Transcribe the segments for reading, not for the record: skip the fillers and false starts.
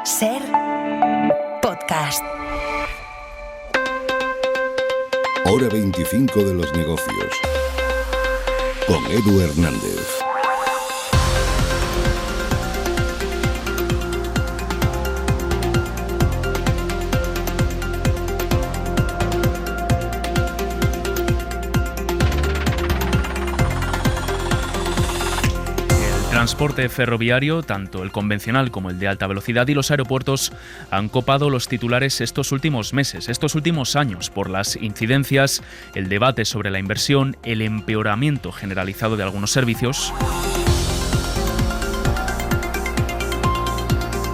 Ser podcast. Hora 25 de los negocios. Con Edu Hernández. El transporte ferroviario, tanto el convencional como el de alta velocidad, y los aeropuertos han copado los titulares estos últimos meses, estos últimos años, por las incidencias, el debate sobre la inversión, el empeoramiento generalizado de algunos servicios.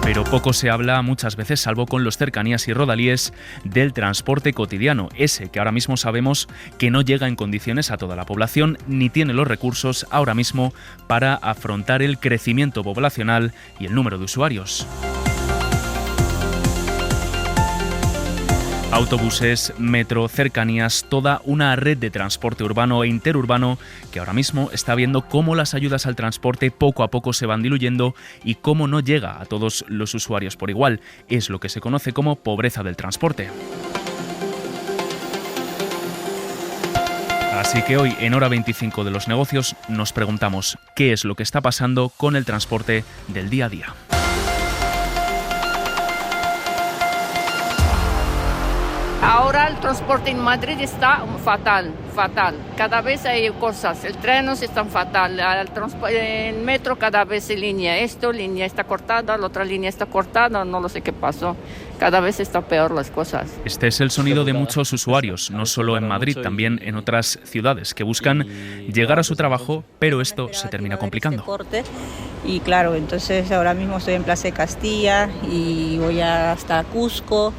Pero poco se habla muchas veces, salvo con los cercanías y rodalíes, del transporte cotidiano, ese que ahora mismo sabemos que no llega en condiciones a toda la población ni tiene los recursos ahora mismo para afrontar el crecimiento poblacional y el número de usuarios. Autobuses, metro, cercanías, toda una red de transporte urbano e interurbano que ahora mismo está viendo cómo las ayudas al transporte poco a poco se van diluyendo y cómo no llega a todos los usuarios por igual. Es lo que se conoce como pobreza del transporte. Así que hoy, en Hora 25 de los negocios, nos preguntamos qué es lo que está pasando con el transporte del día a día. Ahora el transporte en Madrid está fatal. Cada vez hay cosas. El tren está fatal. El metro cada vez línea está cortada, la otra línea está cortada, no lo sé qué pasó. Cada vez está peor las cosas. Este es el sonido de muchos usuarios, no solo en Madrid, también en otras ciudades, que buscan llegar a su trabajo, pero esto se termina complicando. Y claro, entonces ahora mismo estoy en Plaza de Castilla y voy hasta Cusco.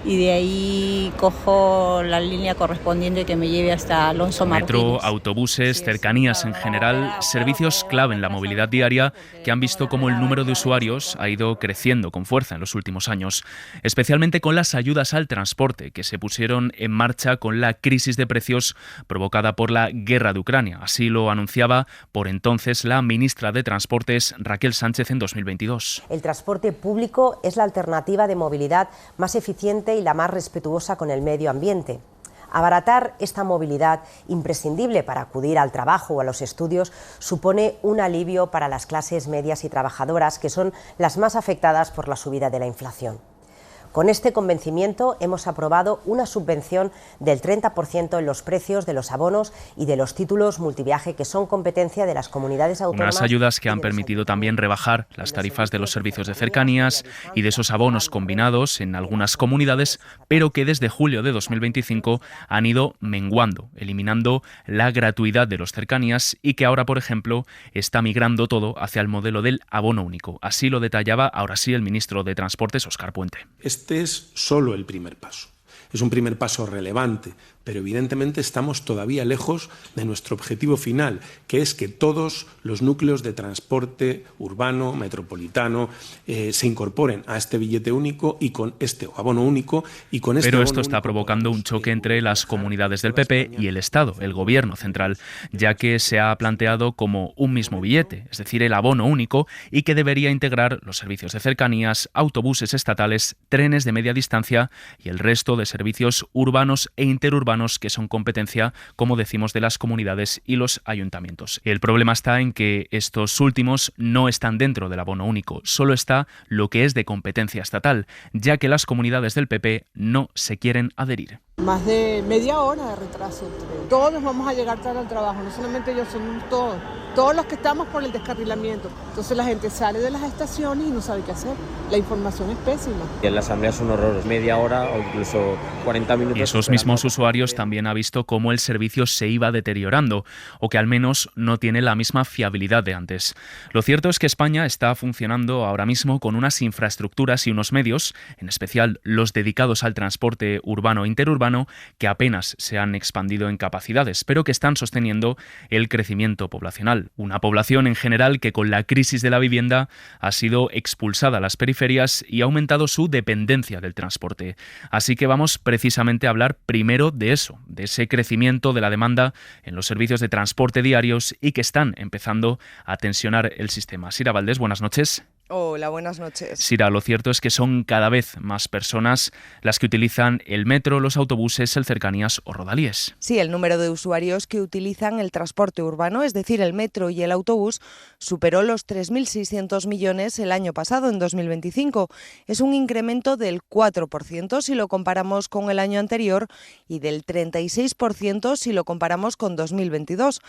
Y de ahí cojo la línea correspondiente que me lleve hasta Alonso Martínez. Metro, autobuses, cercanías en general, servicios clave en la movilidad diaria que han visto cómo el número de usuarios ha ido creciendo con fuerza en los últimos años, especialmente con las ayudas al transporte que se pusieron en marcha con la crisis de precios provocada por la guerra de Ucrania. Así lo anunciaba por entonces la ministra de Transportes, Raquel Sánchez, en 2022. El transporte público es la alternativa de movilidad más eficiente y la más respetuosa con el medio ambiente. Abaratar esta movilidad, imprescindible para acudir al trabajo o a los estudios, supone un alivio para las clases medias y trabajadoras, que son las más afectadas por la subida de la inflación. Con este convencimiento hemos aprobado una subvención del 30% en los precios de los abonos y de los títulos multiviaje, que son competencia de las comunidades autónomas. Unas ayudas que han permitido también rebajar las tarifas de los servicios de cercanías y de esos abonos combinados en algunas comunidades, pero que desde julio de 2025 han ido menguando, eliminando la gratuidad de los cercanías y que ahora, por ejemplo, está migrando todo hacia el modelo del abono único. Así lo detallaba ahora sí el ministro de Transportes, Óscar Puente. Este es solo el primer paso. Es un primer paso relevante, pero evidentemente estamos todavía lejos de nuestro objetivo final, que es que todos los núcleos de transporte urbano, metropolitano, se incorporen a este billete único y con este abono único. Pero esto está provocando un choque entre las comunidades del PP y el Estado, el Gobierno central, ya que se ha planteado como un mismo billete, es decir, el abono único, y que debería integrar los servicios de cercanías, autobuses estatales, trenes de media distancia y el resto de servicios urbanos e interurbanos que son competencia, como decimos, de las comunidades y los ayuntamientos. El problema está en que estos últimos no están dentro del abono único, solo está lo que es de competencia estatal, ya que las comunidades del PP no se quieren adherir. Más de media hora de retraso. Todos vamos a llegar tarde al trabajo, no solamente yo, son todos los que estamos por el descarrilamiento. Entonces la gente sale de las estaciones y no sabe qué hacer. La información es pésima. Y en la asamblea es un horror, media hora o incluso 40 minutos. Y esos mismos usuarios también han visto cómo el servicio se iba deteriorando o que al menos no tiene la misma fiabilidad de antes. Lo cierto es que España está funcionando ahora mismo con unas infraestructuras y unos medios, en especial los dedicados al transporte urbano e interurbano, que apenas se han expandido en capacidades, pero que están sosteniendo el crecimiento poblacional. Una población en general que con la crisis de la vivienda ha sido expulsada a las periferias y ha aumentado su dependencia del transporte. Así que vamos precisamente a hablar primero de eso, de ese crecimiento de la demanda en los servicios de transporte diarios y que están empezando a tensionar el sistema. Sira Valdés, buenas noches. Hola, buenas noches. Sira, lo cierto es que son cada vez más personas las que utilizan el metro, los autobuses, el cercanías o rodalíes. Sí, el número de usuarios que utilizan el transporte urbano, es decir, el metro y el autobús, superó los 3.600 millones el año pasado, en 2025. Es un incremento del 4% si lo comparamos con el año anterior y del 36% si lo comparamos con 2022.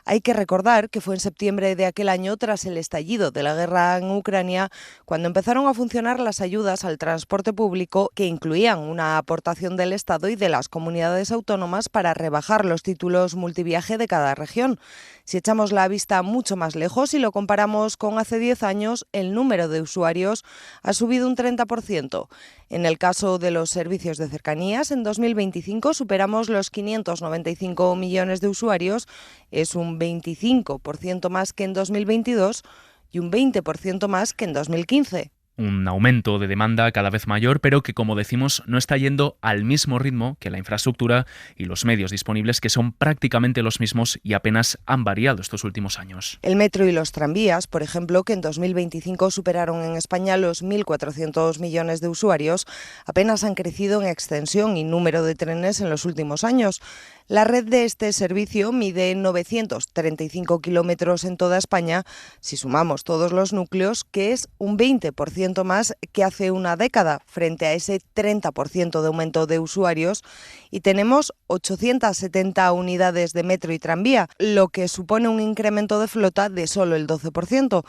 Hay que recordar que fue en septiembre de aquel año, tras el estallido de la guerra en Ucrania, cuando empezaron a funcionar las ayudas al transporte público, que incluían una aportación del Estado y de las comunidades autónomas para rebajar los títulos multiviaje de cada región. Si echamos la vista mucho más lejos y lo comparamos con hace 10 años, el número de usuarios ha subido un 30%. En el caso de los servicios de cercanías, en 2025 superamos los 595 millones de usuarios, es un 25% más que en 2022 y un 20% más que en 2015. Un aumento de demanda cada vez mayor, pero que, como decimos, no está yendo al mismo ritmo que la infraestructura y los medios disponibles, que son prácticamente los mismos y apenas han variado estos últimos años. El metro y los tranvías, por ejemplo, que en 2025 superaron en España los 1.400 millones de usuarios, apenas han crecido en extensión y número de trenes en los últimos años. La red de este servicio mide 935 kilómetros en toda España, si sumamos todos los núcleos, que es un 20% más que hace una década, frente a ese 30% de aumento de usuarios, y tenemos 870 unidades de metro y tranvía, lo que supone un incremento de flota de solo el 12%.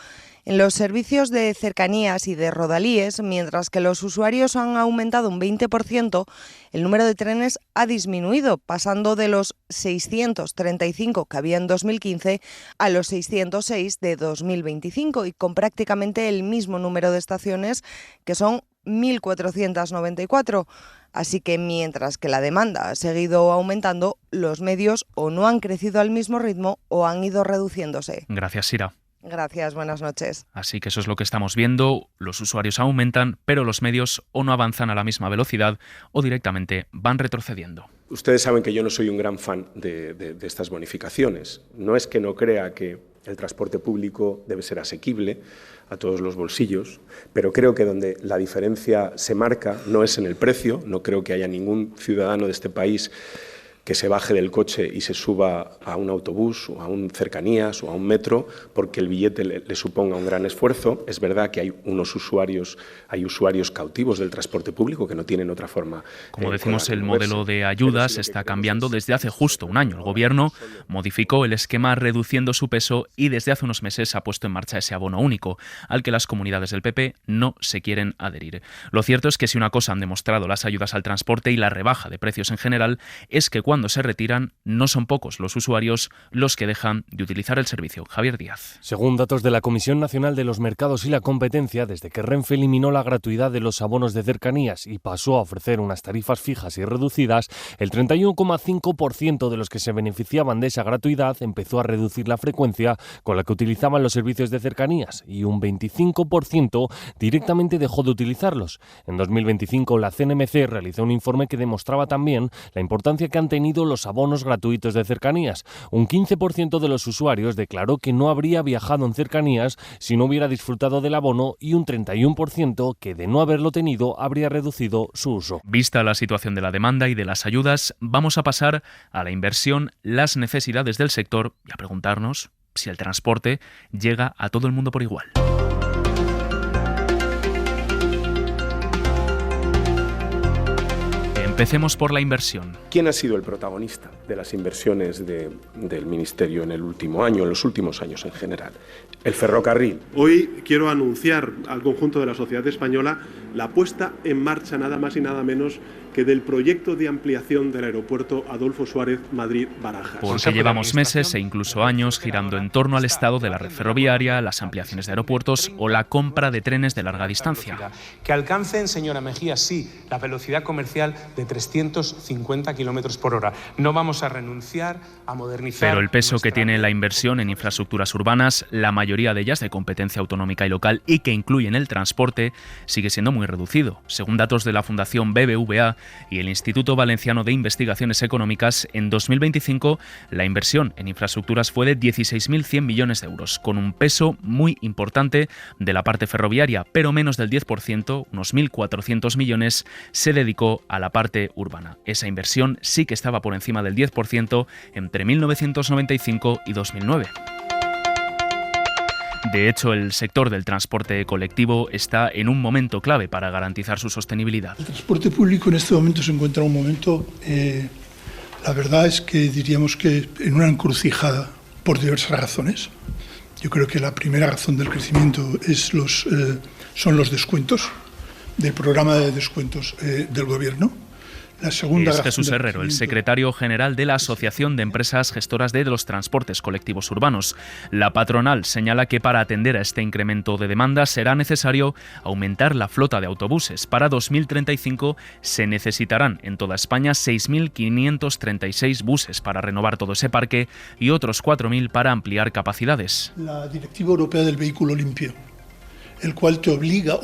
En los servicios de cercanías y de rodalíes, mientras que los usuarios han aumentado un 20%, el número de trenes ha disminuido, pasando de los 635 que había en 2015 a los 606 de 2025, y con prácticamente el mismo número de estaciones, que son 1.494. Así que mientras que la demanda ha seguido aumentando, los medios o no han crecido al mismo ritmo o han ido reduciéndose. Gracias, Sira. Gracias, buenas noches. Así que eso es lo que estamos viendo. Los usuarios aumentan, pero los medios o no avanzan a la misma velocidad o directamente van retrocediendo. Ustedes saben que yo no soy un gran fan de estas bonificaciones. No es que no crea que el transporte público debe ser asequible a todos los bolsillos, pero creo que donde la diferencia se marca no es en el precio. No creo que haya ningún ciudadano de este país que se baje del coche y se suba a un autobús o a un cercanías o a un metro porque el billete le suponga un gran esfuerzo. Es verdad que hay usuarios cautivos del transporte público que no tienen otra forma. Como decimos, el modelo de ayudas está cambiando desde hace justo un año. El Gobierno modificó el esquema reduciendo su peso y desde hace unos meses ha puesto en marcha ese abono único, al que las comunidades del PP no se quieren adherir. Lo cierto es que si una cosa han demostrado las ayudas al transporte y la rebaja de precios en general, es que cuando se retiran no son pocos los usuarios los que dejan de utilizar el servicio. Javier Díaz. Según datos de la Comisión Nacional de los Mercados y la Competencia, desde que Renfe eliminó la gratuidad de los abonos de cercanías y pasó a ofrecer unas tarifas fijas y reducidas, el 31,5% de los que se beneficiaban de esa gratuidad empezó a reducir la frecuencia con la que utilizaban los servicios de cercanías y un 25% directamente dejó de utilizarlos. En 2025 la CNMC realizó un informe que demostraba también la importancia que han tenido los abonos gratuitos de cercanías. Un 15% de los usuarios declaró que no habría viajado en cercanías si no hubiera disfrutado del abono y un 31% que de no haberlo tenido habría reducido su uso. Vista la situación de la demanda y de las ayudas, vamos a pasar a la inversión, las necesidades del sector y a preguntarnos si el transporte llega a todo el mundo por igual. Empecemos por la inversión. ¿Quién ha sido el protagonista de las inversiones del Ministerio en el último año, en los últimos años en general? El ferrocarril. Hoy quiero anunciar al conjunto de la sociedad española la puesta en marcha nada más y nada menos que del proyecto de ampliación del aeropuerto Adolfo Suárez Madrid-Barajas. Porque llevamos meses e incluso años girando en torno al estado de la red ferroviaria, las ampliaciones de aeropuertos o la compra de trenes de larga distancia. Que alcancen, señora Mejía, sí, la velocidad comercial de 350 kilómetros por hora. No vamos a renunciar a modernizar. Pero el peso que tiene la inversión en infraestructuras urbanas, la mayoría de ellas de competencia autonómica y local y que incluyen el transporte, sigue siendo muy reducido. Según datos de la Fundación BBVA y el Instituto Valenciano de Investigaciones Económicas, en 2025 la inversión en infraestructuras fue de 16.100 millones de euros, con un peso muy importante de la parte ferroviaria, pero menos del 10%, unos 1.400 millones, se dedicó a la parte urbana. Esa inversión sí que estaba por encima del 10% entre 1995 y 2009. De hecho, el sector del transporte colectivo está en un momento clave para garantizar su sostenibilidad. El transporte público en este momento se encuentra en un momento, la verdad es que diríamos que en una encrucijada por diversas razones. Yo creo que la primera razón del crecimiento son los descuentos del programa de descuentos del Gobierno. La segunda es Jesús Herrero, el secretario general de la Asociación de Empresas Gestoras de los Transportes Colectivos Urbanos. La patronal señala que para atender a este incremento de demanda será necesario aumentar la flota de autobuses. Para 2035 se necesitarán en toda España 6.536 buses para renovar todo ese parque y otros 4.000 para ampliar capacidades. La Directiva Europea del Vehículo Limpio, la cual te obliga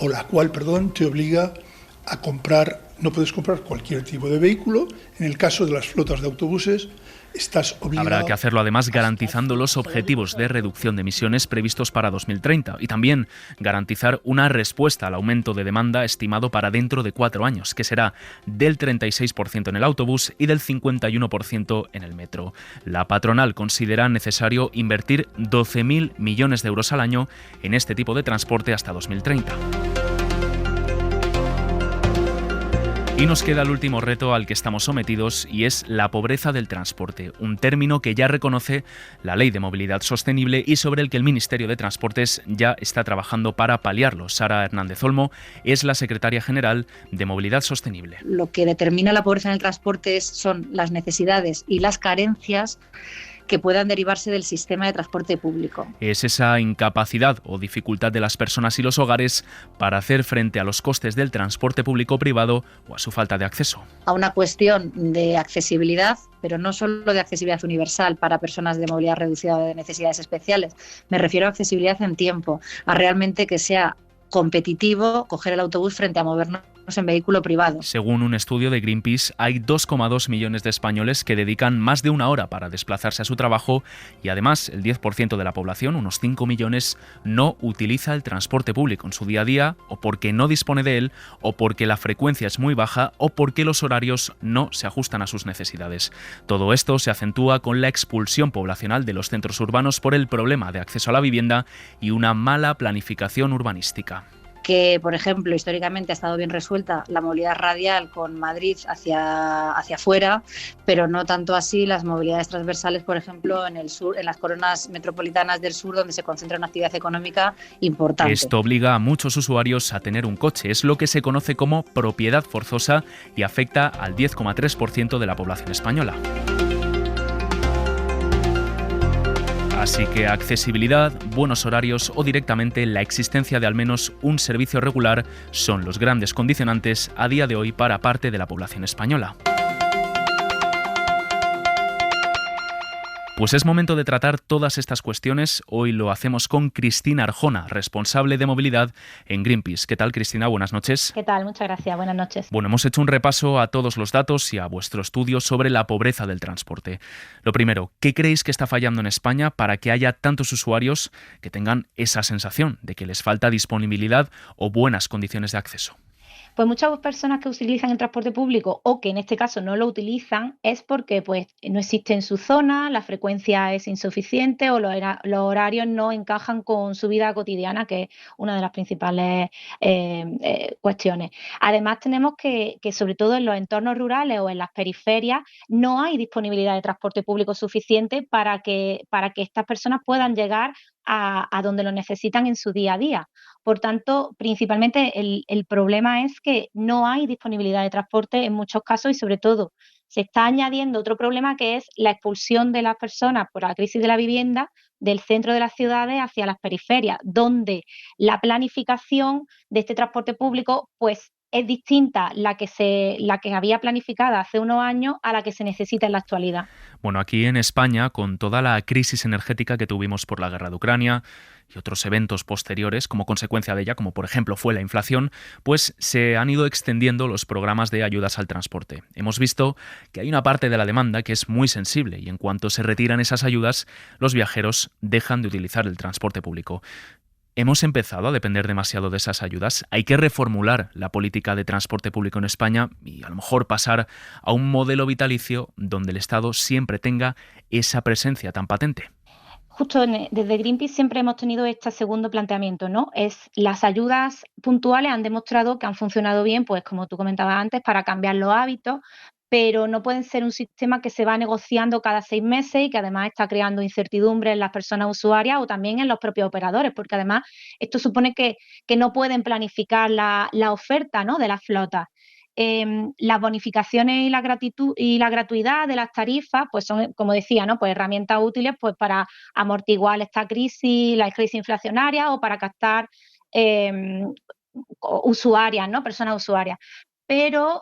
a comprar. No puedes comprar cualquier tipo de vehículo. En el caso de las flotas de autobuses, estás obligado. Habrá que hacerlo además garantizando los objetivos de reducción de emisiones previstos para 2030 y también garantizar una respuesta al aumento de demanda estimado para dentro de 4 años, que será del 36% en el autobús y del 51% en el metro. La patronal considera necesario invertir 12.000 millones de euros al año en este tipo de transporte hasta 2030. Y nos queda el último reto al que estamos sometidos y es la pobreza del transporte, un término que ya reconoce la Ley de Movilidad Sostenible y sobre el que el Ministerio de Transportes ya está trabajando para paliarlo. Sara Hernández Olmo es la secretaria general de Movilidad Sostenible. Lo que determina la pobreza en el transporte son las necesidades y las carencias que puedan derivarse del sistema de transporte público. Es esa incapacidad o dificultad de las personas y los hogares para hacer frente a los costes del transporte público-privado o a su falta de acceso. A una cuestión de accesibilidad, pero no solo de accesibilidad universal para personas de movilidad reducida o de necesidades especiales. Me refiero a accesibilidad en tiempo, a realmente que sea competitivo coger el autobús frente a movernos en vehículo privado. Según un estudio de Greenpeace, hay 2,2 millones de españoles que dedican más de una hora para desplazarse a su trabajo y además el 10% de la población, unos 5 millones, no utiliza el transporte público en su día a día o porque no dispone de él o porque la frecuencia es muy baja o porque los horarios no se ajustan a sus necesidades. Todo esto se acentúa con la expulsión poblacional de los centros urbanos por el problema de acceso a la vivienda y una mala planificación urbanística. Que, por ejemplo, históricamente ha estado bien resuelta la movilidad radial con Madrid hacia afuera, pero no tanto así las movilidades transversales, por ejemplo, en el sur, en las coronas metropolitanas del sur, donde se concentra una actividad económica importante. Esto obliga a muchos usuarios a tener un coche. Es lo que se conoce como propiedad forzosa y afecta al 10,3% de la población española. Así que accesibilidad, buenos horarios o directamente la existencia de al menos un servicio regular son los grandes condicionantes a día de hoy para parte de la población española. Pues es momento de tratar todas estas cuestiones. Hoy lo hacemos con Cristina Arjona, responsable de movilidad en Greenpeace. ¿Qué tal, Cristina? Buenas noches. ¿Qué tal? Muchas gracias. Buenas noches. Bueno, hemos hecho un repaso a todos los datos y a vuestro estudio sobre la pobreza del transporte. Lo primero, ¿qué creéis que está fallando en España para que haya tantos usuarios que tengan esa sensación de que les falta disponibilidad o buenas condiciones de acceso? Pues muchas personas que utilizan el transporte público o que en este caso no lo utilizan es porque pues no existe en su zona, la frecuencia es insuficiente o los horarios no encajan con su vida cotidiana, que es una de las principales cuestiones. Además tenemos que sobre todo en los entornos rurales o en las periferias no hay disponibilidad de transporte público suficiente para que estas personas puedan llegar a donde lo necesitan en su día a día. Por tanto, principalmente el problema es que no hay disponibilidad de transporte en muchos casos y sobre todo se está añadiendo otro problema que es la expulsión de las personas por la crisis de la vivienda del centro de las ciudades hacia las periferias, donde la planificación de este transporte público pues es distinta la que había planificada hace unos años a la que se necesita en la actualidad. Bueno, aquí en España, con toda la crisis energética que tuvimos por la guerra de Ucrania y otros eventos posteriores como consecuencia de ella, como por ejemplo fue la inflación, pues se han ido extendiendo los programas de ayudas al transporte. Hemos visto que hay una parte de la demanda que es muy sensible y en cuanto se retiran esas ayudas, los viajeros dejan de utilizar el transporte público. ¿Hemos empezado a depender demasiado de esas ayudas? ¿Hay que reformular la política de transporte público en España y a lo mejor pasar a un modelo vitalicio donde el Estado siempre tenga esa presencia tan patente? Justo desde Greenpeace siempre hemos tenido este segundo planteamiento, ¿no? Las ayudas puntuales han demostrado que han funcionado bien, pues como tú comentabas antes, para cambiar los hábitos, pero no pueden ser un sistema que se va negociando cada 6 meses y que además está creando incertidumbre en las personas usuarias o también en los propios operadores, porque además esto supone que no pueden planificar la oferta, ¿no?, de la flota. Las bonificaciones y la gratuidad de las tarifas, pues son, como decía, ¿no?, pues herramientas útiles pues para amortiguar esta crisis, la crisis inflacionaria o para captar usuarias, ¿no?, personas usuarias. Pero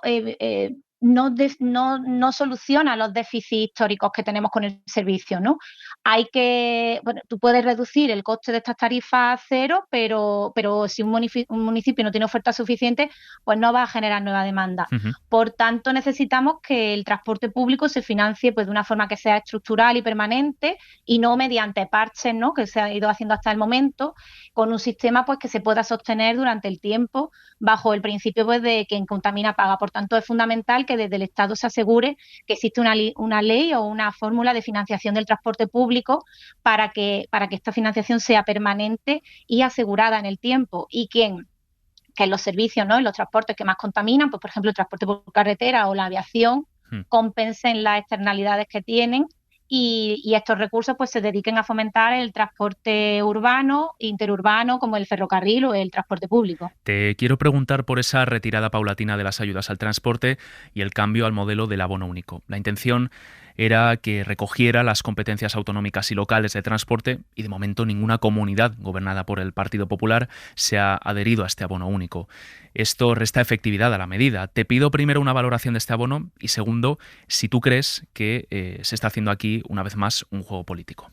no soluciona los déficits históricos que tenemos con el servicio, ¿no? Tú puedes reducir el coste de estas tarifas a cero, pero si un municipio no tiene oferta suficiente, pues no va a generar nueva demanda. Ujú. Por tanto, necesitamos que el transporte público se financie pues de una forma que sea estructural y permanente y no mediante parches, ¿no?, que se ha ido haciendo hasta el momento, con un sistema pues que se pueda sostener durante el tiempo bajo el principio pues de quien contamina paga. Por tanto, es fundamental que desde el Estado se asegure que existe una ley o una fórmula de financiación del transporte público para que esta financiación sea permanente y asegurada en el tiempo y que en los servicios, ¿no?, en los transportes que más contaminan, pues por ejemplo el transporte por carretera o la aviación, compensen las externalidades que tienen y estos recursos pues se dediquen a fomentar el transporte urbano, interurbano, como el ferrocarril o el transporte público. Te quiero preguntar por esa retirada paulatina de las ayudas al transporte y el cambio al modelo del abono único. La intención era que recogiera las competencias autonómicas y locales de transporte y de momento ninguna comunidad gobernada por el Partido Popular se ha adherido a este abono único. Esto resta efectividad a la medida. Te pido primero una valoración de este abono y segundo, si tú crees que se está haciendo aquí una vez más un juego político.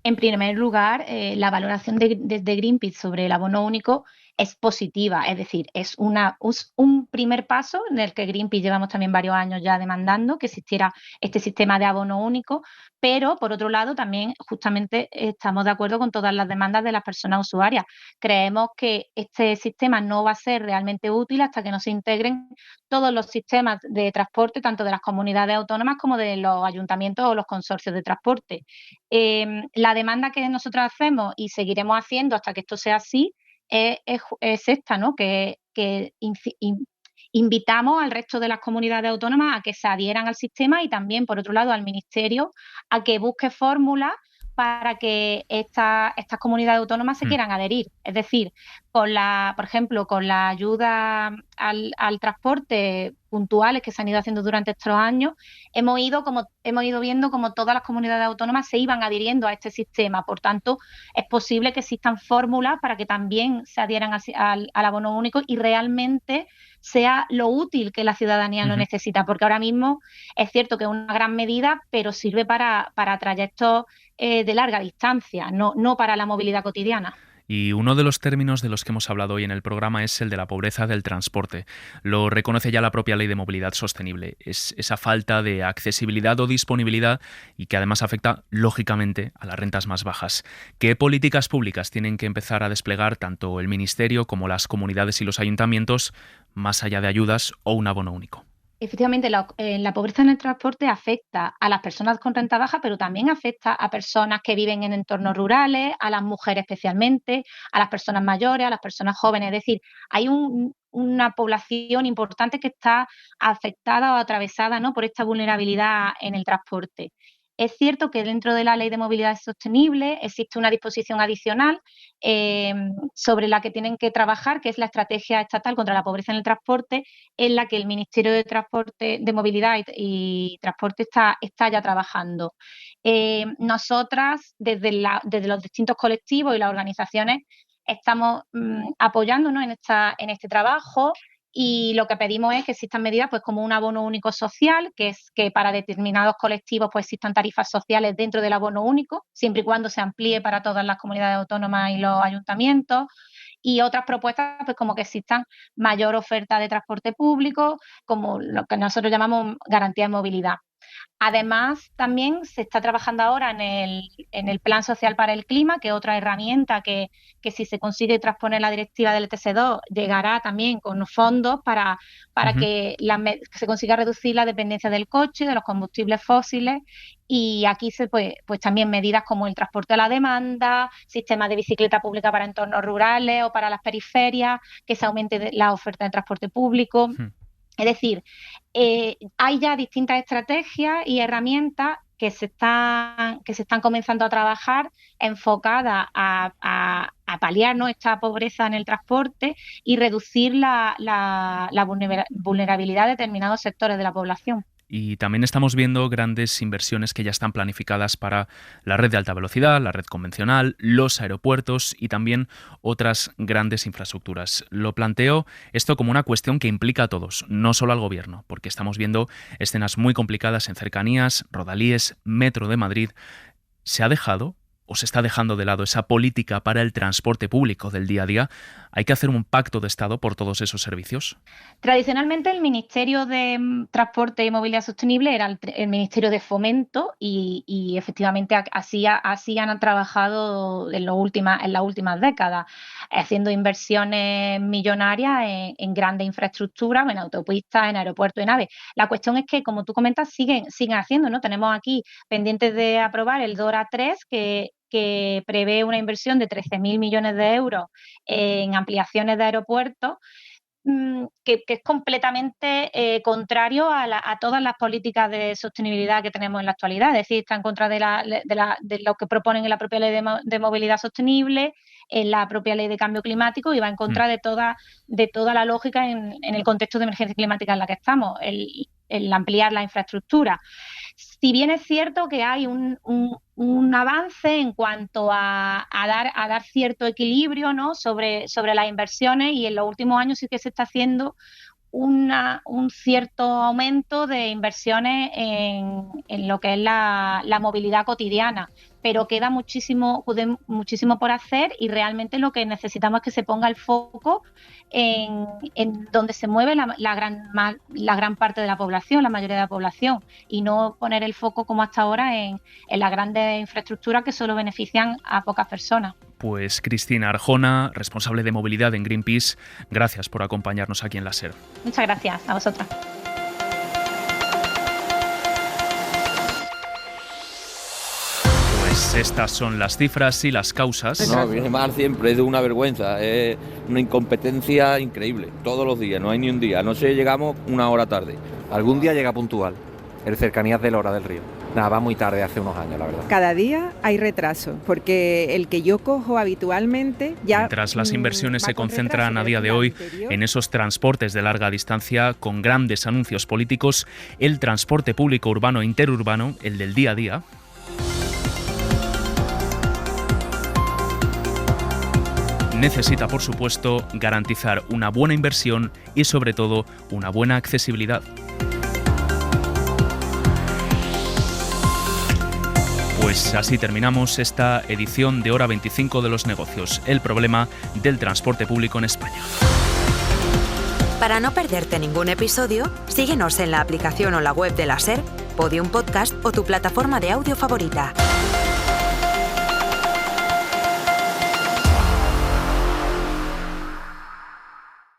En primer lugar, la valoración desde Greenpeace sobre el abono único es positiva, es decir, es un primer paso en el que Greenpeace llevamos también varios años ya demandando que existiera este sistema de abono único, pero por otro lado también justamente estamos de acuerdo con todas las demandas de las personas usuarias. Creemos que este sistema no va a ser realmente útil hasta que no se integren todos los sistemas de transporte, tanto de las comunidades autónomas como de los ayuntamientos o los consorcios de transporte. La demanda que nosotros hacemos y seguiremos haciendo hasta que esto sea así es esta, ¿no?, que invitamos al resto de las comunidades autónomas a que se adhieran al sistema y también, por otro lado, al Ministerio a que busque fórmulas para que estas comunidades autónomas se quieran adherir. Es decir, por ejemplo, con la ayuda al transporte puntuales que se han ido haciendo durante estos años, hemos ido viendo como todas las comunidades autónomas se iban adhiriendo a este sistema. Por tanto, es posible que existan fórmulas para que también se adhieran al abono único y realmente sea lo útil que la ciudadanía lo necesita, porque ahora mismo es cierto que es una gran medida, pero sirve para trayectos de larga distancia, no para la movilidad cotidiana. Y uno de los términos de los que hemos hablado hoy en el programa es el de la pobreza del transporte. Lo reconoce ya la propia Ley de Movilidad Sostenible. Es esa falta de accesibilidad o disponibilidad y que además afecta, lógicamente, a las rentas más bajas. ¿Qué políticas públicas tienen que empezar a desplegar tanto el Ministerio como las comunidades y los ayuntamientos, más allá de ayudas o un abono único? Efectivamente, la pobreza en el transporte afecta a las personas con renta baja, pero también afecta a personas que viven en entornos rurales, a las mujeres especialmente, a las personas mayores, a las personas jóvenes. Es decir, hay una población importante que está afectada o atravesada, ¿no?, por esta vulnerabilidad en el transporte. Es cierto que dentro de la Ley de Movilidad Sostenible existe una disposición adicional sobre la que tienen que trabajar, que es la Estrategia Estatal contra la Pobreza en el Transporte, en la que el Ministerio de Movilidad y Transporte está ya trabajando. Nosotras, desde los distintos colectivos y las organizaciones, estamos apoyándonos en este trabajo y lo que pedimos es que existan medidas pues como un abono único social, que es que para determinados colectivos pues existan tarifas sociales dentro del abono único, siempre y cuando se amplíe para todas las comunidades autónomas y los ayuntamientos, y otras propuestas pues como que existan mayor oferta de transporte público, como lo que nosotros llamamos garantía de movilidad. Además, también se está trabajando ahora en el Plan Social para el Clima, que es otra herramienta que si se consigue transponer la directiva del ETS2, llegará también con fondos para que se consiga reducir la dependencia del coche, de los combustibles fósiles, y aquí pues también medidas como el transporte a la demanda, sistemas de bicicleta pública para entornos rurales o para las periferias, que se aumente la oferta de transporte público. Es decir, hay ya distintas estrategias y herramientas que se están comenzando a trabajar enfocadas a paliar, ¿no?, esta pobreza en el transporte y reducir la vulnerabilidad de determinados sectores de la población. Y también estamos viendo grandes inversiones que ya están planificadas para la red de alta velocidad, la red convencional, los aeropuertos y también otras grandes infraestructuras. Lo planteo esto como una cuestión que implica a todos, no solo al gobierno, porque estamos viendo escenas muy complicadas en cercanías, rodalíes, Metro de Madrid. ¿Se ha dejado o se está dejando de lado esa política para el transporte público del día a día? ¿Hay que hacer un pacto de Estado por todos esos servicios? Tradicionalmente el Ministerio de Transporte y Movilidad Sostenible era el Ministerio de Fomento y efectivamente así han trabajado en las últimas décadas, haciendo inversiones millonarias en grandes infraestructuras, en autopistas, en aeropuertos, en AVE. La cuestión es que, como tú comentas, siguen haciendo, ¿no? Tenemos aquí pendientes de aprobar el DORA 3, que prevé una inversión de 13.000 millones de euros en ampliaciones de aeropuertos, que es completamente contrario a todas las políticas de sostenibilidad que tenemos en la actualidad. Es decir, está en contra de lo que proponen en la propia ley de movilidad sostenible, en la propia ley de cambio climático, y va en contra de toda la lógica en el contexto de emergencia climática en la que estamos, el ampliar la infraestructura. Si bien es cierto que hay un avance en cuanto a dar cierto equilibrio, ¿no?, sobre las inversiones, y en los últimos años sí que se está haciendo un cierto aumento de inversiones en lo que es la movilidad cotidiana, pero queda muchísimo por hacer, y realmente lo que necesitamos es que se ponga el foco en donde se mueve la gran parte de la población, la mayoría de la población, y no poner el foco como hasta ahora en las grandes infraestructuras que solo benefician a pocas personas. Pues Cristina Arjona, responsable de movilidad en Greenpeace, gracias por acompañarnos aquí en la SER. Muchas gracias a vosotras. Pues estas son las cifras y las causas. No, viene mal siempre, es de una vergüenza, es una incompetencia increíble, todos los días, no hay ni un día, no sé, llegamos una hora tarde. Algún día llega puntual, en cercanías de Lora del Río. Nada, va muy tarde, hace unos años, la verdad. Cada día hay retraso, porque el que yo cojo habitualmente ya... Mientras las inversiones se concentran a día de hoy en esos transportes de larga distancia con grandes anuncios políticos, el transporte público urbano e interurbano, el del día a día, necesita, por supuesto, garantizar una buena inversión y, sobre todo, una buena accesibilidad. Pues así terminamos esta edición de Hora 25 de los negocios, el problema del transporte público en España. Para no perderte ningún episodio, síguenos en la aplicación o la web de la SER, Podium Podcast o tu plataforma de audio favorita.